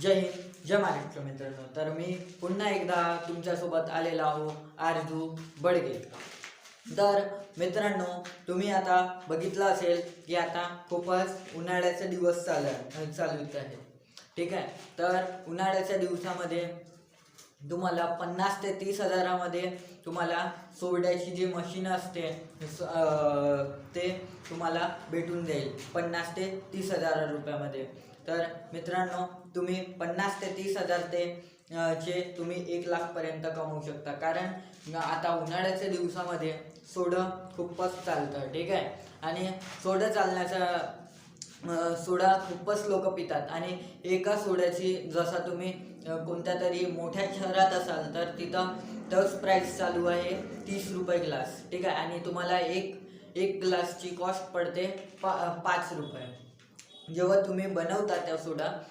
जय हिंद, जय महाराष्ट्र मित्रांनो. तर मी पुन्हा एकदा तुमच्यासोबत आलेला आहो आरजू बडगे. तर मित्रांनो, तुम्ही आता बघितलं असेल की आता खूपच उन्हाळ्याचे दिवस चालू आहे. ठीक आहे. तर उन्हाळ्याच्या दिवसामध्ये तुम्हाला 50 ते 30 हजारामध्ये तुम्हाला सोड्याची जी मशीन असते ते तुम्हाला भेटून जाईल 50 ते 30 हजार रुपयामध्ये. तर मित्रांनो, तुम्ही 50 ते 30 हजार चे तुम्ही 1 लाखपर्यंत कमवू शकता. कारण आता उन्हाळ्याच्या दिवसामध्ये सोडं खूपच चालतं. ठीक आहे. आणि सोडं सोडा खूपच लोक पितात आणि एका सोड्याची जसा तुम्ही कोणत्या तरी मोठ्या शहरात असाल तर तिथं तोच प्राईस चालू आहे 30 रुपये ग्लास. ठीक आहे. आणि तुम्हाला एक ग्लासची कॉस्ट पडते 5 रुपये. जेव्हा तुम्ही बनवता त्या सोडा